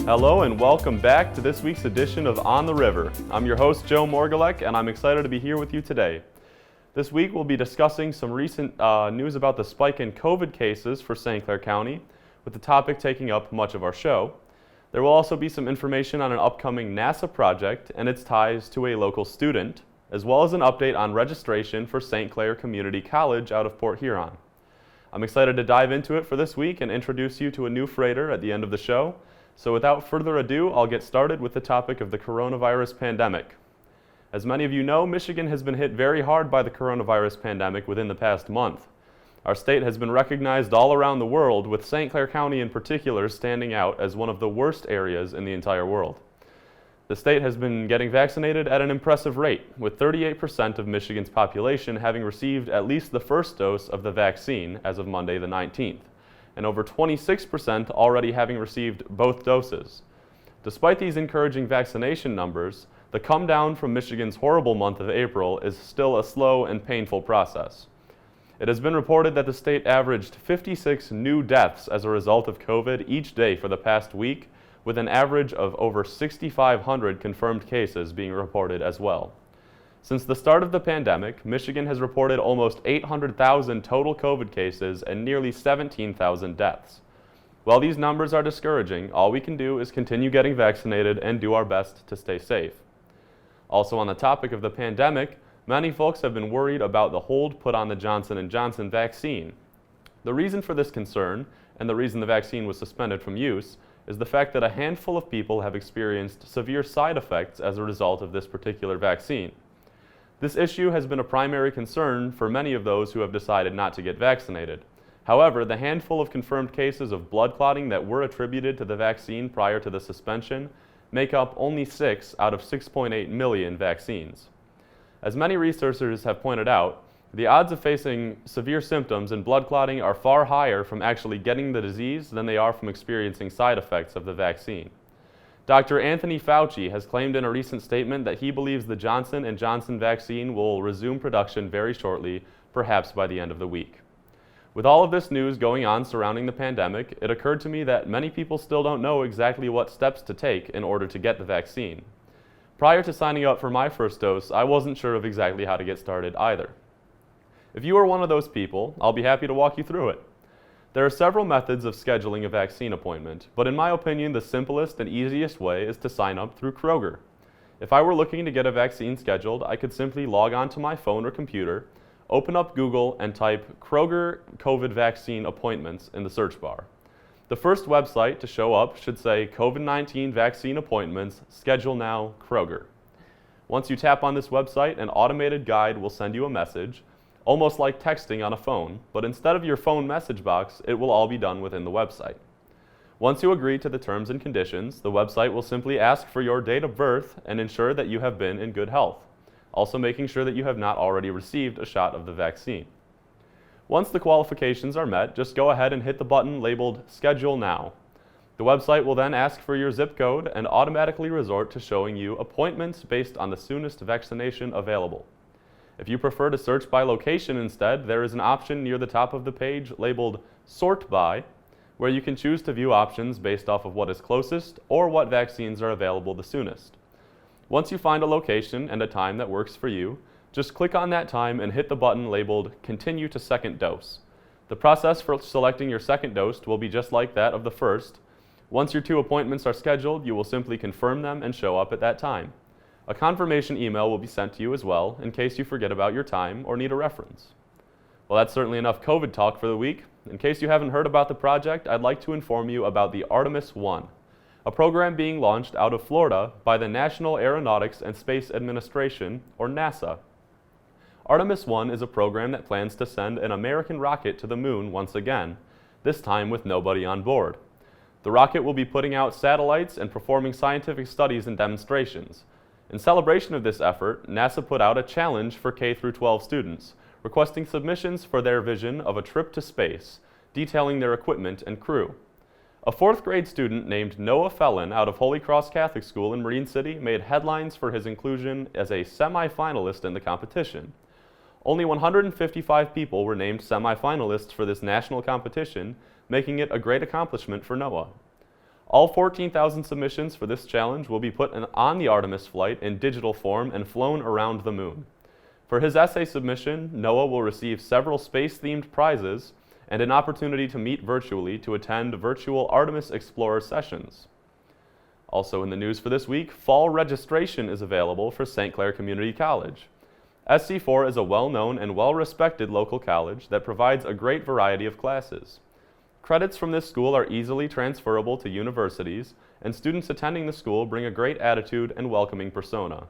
Hello and welcome back to this week's edition of On the River. I'm your host, Joe Morgalek, and I'm excited to be here with you today. This week we'll be discussing some recent news about the spike in COVID cases for St. Clair County, with the topic taking up much of our show. There will also be some information on an upcoming NASA project and its ties to a local student, as well as an update on registration for St. Clair Community College out of Port Huron. I'm excited to dive into it for this week and introduce you to a new freighter at the end of the show. So without further ado, I'll get started with the topic of the coronavirus pandemic. As many of you know, Michigan has been hit very hard by the coronavirus pandemic within the past month. Our state has been recognized all around the world, with St. Clair County in particular standing out as one of the worst areas in the entire world. The state has been getting vaccinated at an impressive rate, with 38% of Michigan's population having received at least the first dose of the vaccine as of Monday the 19th. And over 26% already having received both doses. Despite these encouraging vaccination numbers, the come down from Michigan's horrible month of April is still a slow and painful process. It has been reported that the state averaged 56 new deaths as a result of COVID each day for the past week, with an average of over 6,500 confirmed cases being reported as well. Since the start of the pandemic, Michigan has reported almost 800,000 total COVID cases and nearly 17,000 deaths. While these numbers are discouraging, all we can do is continue getting vaccinated and do our best to stay safe. Also on the topic of the pandemic, many folks have been worried about the hold put on the Johnson & Johnson vaccine. The reason for this concern, and the reason the vaccine was suspended from use, is the fact that a handful of people have experienced severe side effects as a result of this particular vaccine. This issue has been a primary concern for many of those who have decided not to get vaccinated. However, the handful of confirmed cases of blood clotting that were attributed to the vaccine prior to the suspension make up only 6 out of 6.8 million vaccines. As many researchers have pointed out, the odds of facing severe symptoms and blood clotting are far higher from actually getting the disease than they are from experiencing side effects of the vaccine. Dr. Anthony Fauci has claimed in a recent statement that he believes the Johnson & Johnson vaccine will resume production very shortly, perhaps by the end of the week. With all of this news going on surrounding the pandemic, it occurred to me that many people still don't know exactly what steps to take in order to get the vaccine. Prior to signing up for my first dose, I wasn't sure of exactly how to get started either. If you are one of those people, I'll be happy to walk you through it. There are several methods of scheduling a vaccine appointment, but in my opinion, the simplest and easiest way is to sign up through Kroger. If I were looking to get a vaccine scheduled, I could simply log on to my phone or computer, open up Google, and type Kroger COVID vaccine appointments in the search bar. The first website to show up should say COVID-19 vaccine appointments, schedule now, Kroger. Once you tap on this website, an automated guide will send you a message, almost like texting on a phone, but instead of your phone message box, it will all be done within the website. Once you agree to the terms and conditions, the website will simply ask for your date of birth and ensure that you have been in good health, also making sure that you have not already received a shot of the vaccine. Once the qualifications are met, just go ahead and hit the button labeled Schedule Now. The website will then ask for your zip code and automatically resort to showing you appointments based on the soonest vaccination available. If you prefer to search by location instead, there is an option near the top of the page labeled Sort By, where you can choose to view options based off of what is closest or what vaccines are available the soonest. Once you find a location and a time that works for you, just click on that time and hit the button labeled Continue to Second Dose. The process for selecting your second dose will be just like that of the first. Once your 2 appointments are scheduled, you will simply confirm them and show up at that time. A confirmation email will be sent to you as well in case you forget about your time or need a reference. Well, that's certainly enough COVID talk for the week. In case you haven't heard about the project, I'd like to inform you about the Artemis 1, a program being launched out of Florida by the National Aeronautics and Space Administration, or NASA. Artemis 1 is a program that plans to send an American rocket to the moon once again, this time with nobody on board. The rocket will be putting out satellites and performing scientific studies and demonstrations. In celebration of this effort, NASA put out a challenge for K-12 students, requesting submissions for their vision of a trip to space, detailing their equipment and crew. A 4th grade student named Noah Fellon out of Holy Cross Catholic School in Marine City made headlines for his inclusion as a semi-finalist in the competition. Only 155 people were named semi-finalists for this national competition, making it a great accomplishment for Noah. All 14,000 submissions for this challenge will be put on the Artemis flight in digital form and flown around the moon. For his essay submission, Noah will receive several space-themed prizes and an opportunity to meet virtually to attend virtual Artemis Explorer sessions. Also in the news for this week, fall registration is available for St. Clair Community College. SC4 is a well-known and well-respected local college that provides a great variety of classes. Credits from this school are easily transferable to universities, and students attending the school bring a great attitude and welcoming persona.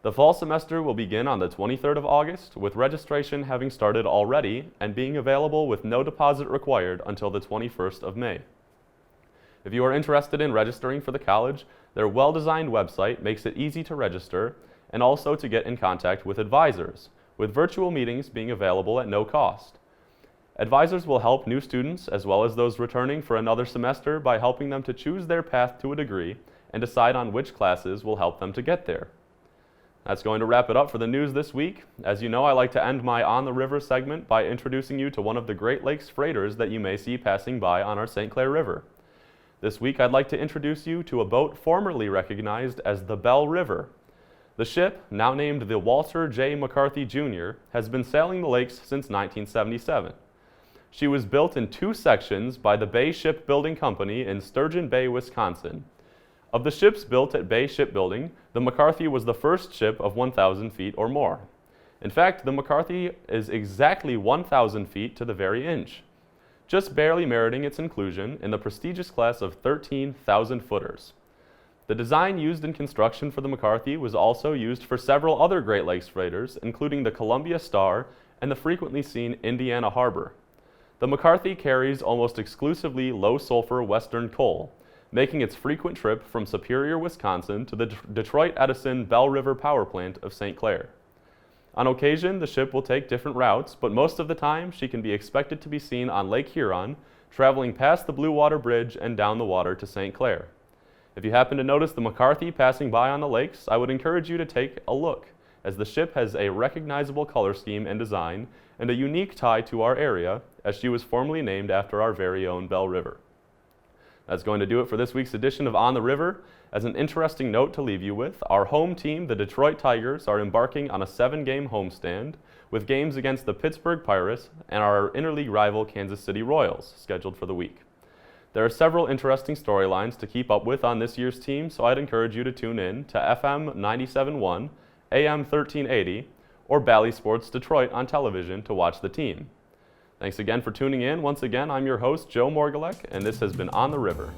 The fall semester will begin on the 23rd of August, with registration having started already and being available with no deposit required until the 21st of May. If you are interested in registering for the college, their well-designed website makes it easy to register and also to get in contact with advisors, with virtual meetings being available at no cost. Advisors will help new students as well as those returning for another semester by helping them to choose their path to a degree and decide on which classes will help them to get there. That's going to wrap it up for the news this week. As you know, I like to end my On the River segment by introducing you to one of the Great Lakes freighters that you may see passing by on our St. Clair River. This week, I'd like to introduce you to a boat formerly recognized as the Bell River. The ship, now named the Walter J. McCarthy Jr., has been sailing the lakes since 1977. She was built in two sections by the Bay Shipbuilding Company in Sturgeon Bay, Wisconsin. Of the ships built at Bay Shipbuilding, the McCarthy was the first ship of 1,000 feet or more. In fact, the McCarthy is exactly 1,000 feet to the very inch, just barely meriting its inclusion in the prestigious class of 13,000 footers. The design used in construction for the McCarthy was also used for several other Great Lakes freighters, including the Columbia Star and the frequently seen Indiana Harbor. The McCarthy carries almost exclusively low-sulfur Western coal, making its frequent trip from Superior, Wisconsin to the Detroit Edison Bell River Power Plant of St. Clair. On occasion, the ship will take different routes, but most of the time she can be expected to be seen on Lake Huron, traveling past the Blue Water Bridge and down the water to St. Clair. If you happen to notice the McCarthy passing by on the lakes, I would encourage you to take a look, as the ship has a recognizable color scheme and design and a unique tie to our area, as she was formerly named after our very own Bell River. That's going to do it for this week's edition of On the River. As an interesting note to leave you with, our home team, the Detroit Tigers, are embarking on a 7-game homestand with games against the Pittsburgh Pirates and our interleague rival Kansas City Royals scheduled for the week. There are several interesting storylines to keep up with on this year's team, so I'd encourage you to tune in to FM 97.1, AM 1380, or Bally Sports Detroit on television to watch the team. Thanks again for tuning in. Once again, I'm your host, Joe Morgulek, and this has been On the River.